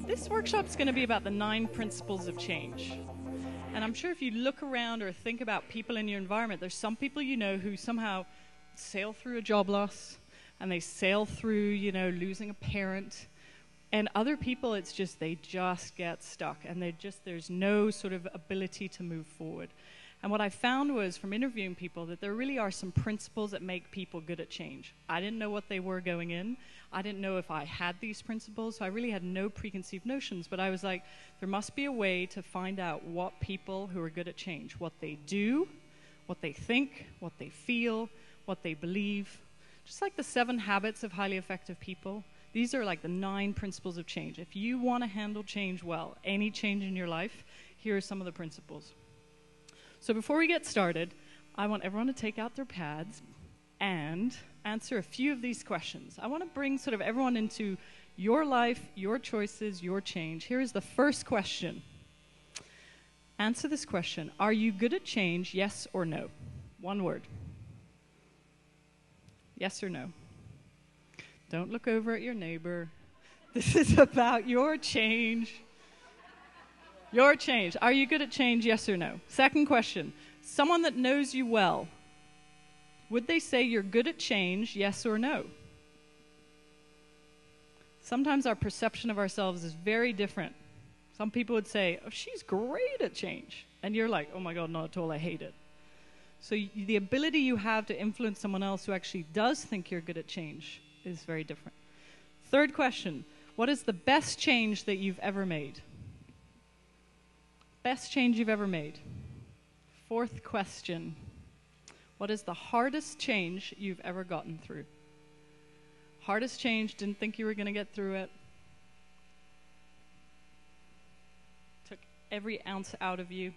This workshop's going to be about the 9 principles of change. And I'm sure if you look around or think about people in your environment, there's some people you know who somehow sail through a job loss, and they sail through, losing a parent. And other people, it's just, they just get stuck, and there's no sort of ability to move forward. And what I found was, from interviewing people, that there really are some principles that make people good at change. I didn't know what they were going in. I didn't know if I had these principles, so I really had no preconceived notions. But I was like, there must be a way to find out what people who are good at change, what they do, what they think, what they feel, what they believe. Just like the 7 habits of highly effective people, these are like the 9 principles of change. If you want to handle change well, any change in your life, here are some of the principles. So before we get started, I want everyone to take out their pads and answer a few of these questions. I want to bring sort of everyone into your life, your choices, your change. Here is the first question. Answer this question. Are you good at change, yes or no? One word. Yes or no? Don't look over at your neighbor. This is about your change. Your change. Are you good at change, yes or no? Second question. Someone that knows you well, would they say you're good at change, yes or no? Sometimes our perception of ourselves is very different. Some people would say, oh, she's great at change. And you're like, oh my God, not at all, I hate it. So the ability you have to influence someone else who actually does think you're good at change is very different. Third question. What is the best change that you've ever made? Best change you've ever made. Fourth question. What is the hardest change you've ever gotten through? Hardest change, didn't think you were going to get through it. Took every ounce out of you.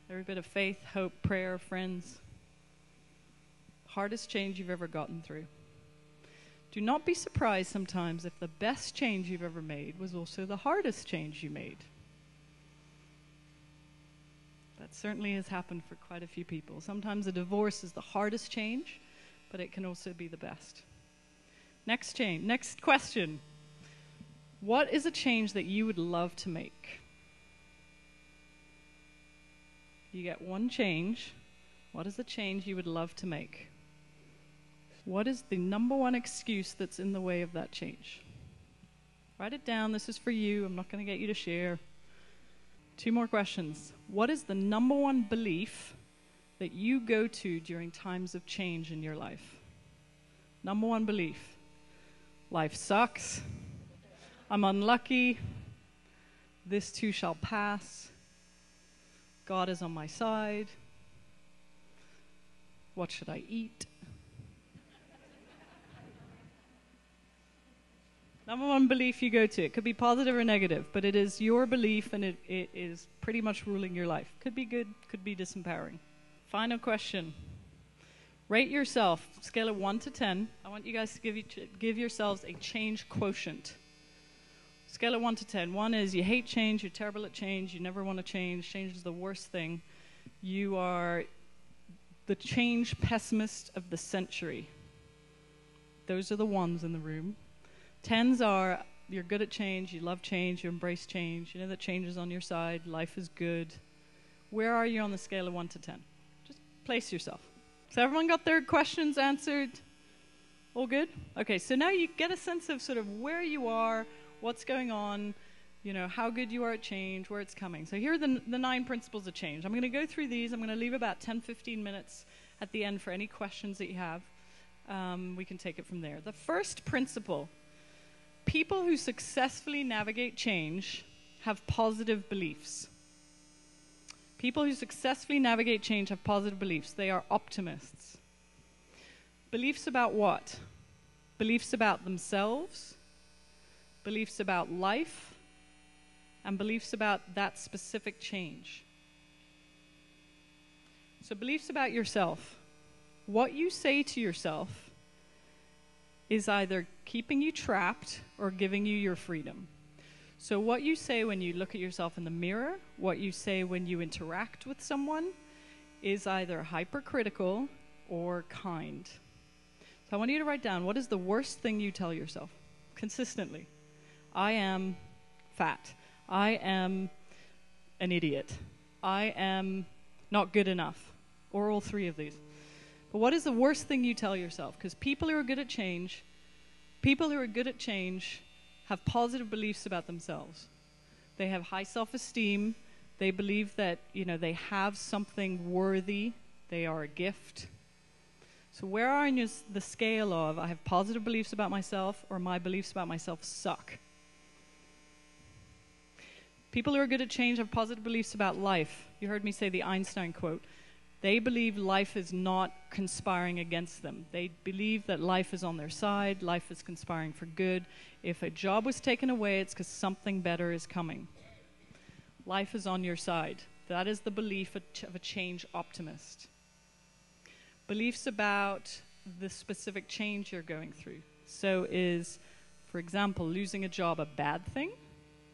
Every bit of faith, hope, prayer, friends. Hardest change you've ever gotten through. Do not be surprised sometimes if the best change you've ever made was also the hardest change you made. That certainly has happened for quite a few people. Sometimes a divorce is the hardest change, but it can also be the best. Next question. What is a change that you would love to make? You get one change. What is the change you would love to make? What is the number one excuse that's in the way of that change? Write it down. This is for you. I'm not going to get you to share. 2 more questions. What is the number one belief that you go to during times of change in your life? Number one belief. Life sucks. I'm unlucky. This too shall pass. God is on my side. What should I eat? Number one belief you go to. It could be positive or negative, but it is your belief, and it is pretty much ruling your life. Could be good, could be disempowering. Final question. Rate yourself, scale of 1 to 10. I want you guys to give yourselves a change quotient. Scale of 1 to 10. 1 is you hate change, you're terrible at change, you never want to change. Change is the worst thing. You are the change pessimist of the century. Those are the ones in the room. 10s are you're good at change, you love change, you embrace change, you know that change is on your side, life is good. Where are you on the scale of 1 to 10? Just place yourself. So everyone got their questions answered? All good? Okay, so now you get a sense of sort of where you are, what's going on, how good you are at change, where it's coming. So here are the 9 principles of change. I'm going to go through these. I'm going to leave about 10-15 minutes at the end for any questions that you have. We can take it from there. The first principle. People who successfully navigate change have positive beliefs. People who successfully navigate change have positive beliefs. They are optimists. Beliefs about what? Beliefs about themselves, beliefs about life, and beliefs about that specific change. So beliefs about yourself. What you say to yourself is either keeping you trapped or giving you your freedom. So what you say when you look at yourself in the mirror, what you say when you interact with someone, is either hypercritical or kind. So I want you to write down, what is the worst thing you tell yourself consistently? I am fat. I am an idiot. I am not good enough. Or all three of these. But what is the worst thing you tell yourself? Because people who are good at change have positive beliefs about themselves. They have high self-esteem. They believe that, they have something worthy. They are a gift. So where are you on the scale of I have positive beliefs about myself or my beliefs about myself suck? People who are good at change have positive beliefs about life. You heard me say the Einstein quote. They believe life is not conspiring against them. They believe that life is on their side, life is conspiring for good. If a job was taken away, it's because something better is coming. Life is on your side. That is the belief of a change optimist. Beliefs about the specific change you're going through. So is, for example, losing a job a bad thing?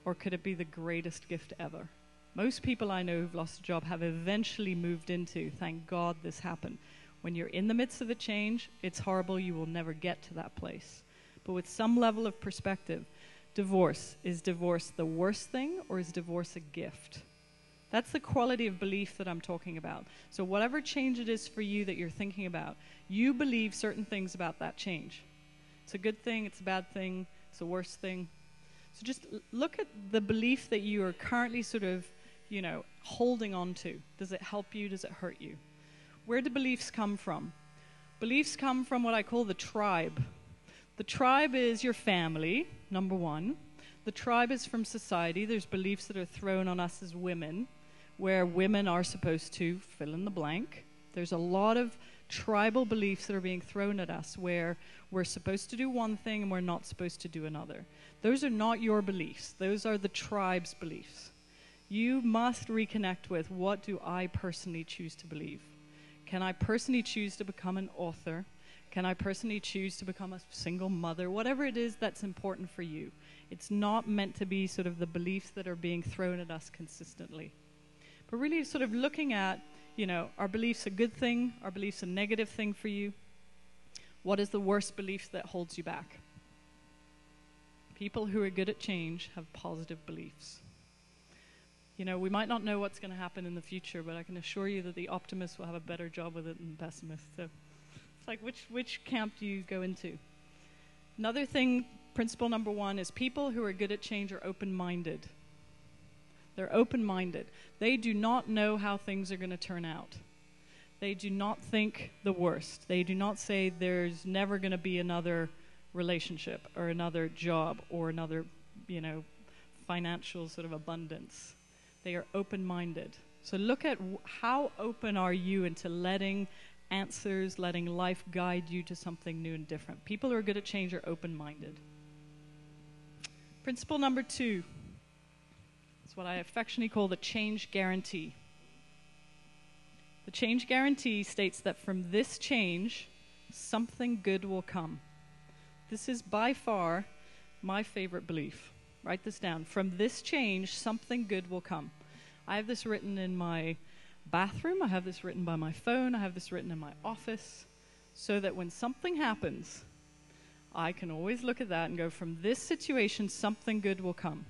Or could it be the greatest gift ever? Most people I know who've lost a job have eventually moved into, thank God this happened. When you're in the midst of a change, it's horrible, you will never get to that place. But with some level of perspective, is divorce the worst thing or is divorce a gift? That's the quality of belief that I'm talking about. So whatever change it is for you that you're thinking about, you believe certain things about that change. It's a good thing, it's a bad thing, it's a worst thing. So just look at the belief that you are currently sort of holding on to. Does it help you? Does it hurt you? Where do beliefs come from? Beliefs come from what I call the tribe. The tribe is your family, number one. The tribe is from society. There's beliefs that are thrown on us as women, where women are supposed to fill in the blank. There's a lot of tribal beliefs that are being thrown at us, where we're supposed to do one thing and we're not supposed to do another. Those are not your beliefs. Those are the tribe's beliefs. You must reconnect with, what do I personally choose to believe? Can I personally choose to become an author? Can I personally choose to become a single mother? Whatever it is that's important for you. It's not meant to be sort of the beliefs that are being thrown at us consistently. But really sort of looking at, are beliefs a good thing? Are beliefs a negative thing for you? What is the worst belief that holds you back? People who are good at change have positive beliefs. We might not know what's going to happen in the future, but I can assure you that the optimist will have a better job with it than the pessimist. So it's like, which camp do you go into? Another thing, principle number one, is people who are good at change are open-minded. They're open-minded. They do not know how things are going to turn out. They do not think the worst. They do not say there's never going to be another relationship or another job or another, financial sort of abundance. They are open-minded. So look at how open are you into letting answers, letting life guide you to something new and different. People who are good at change are open-minded. Principle number two is what I affectionately call the change guarantee. The change guarantee states that from this change, something good will come. This is by far my favorite belief. Write this down. From this change, something good will come. I have this written in my bathroom. I have this written by my phone. I have this written in my office, so that when something happens, I can always look at that and go, from this situation, something good will come.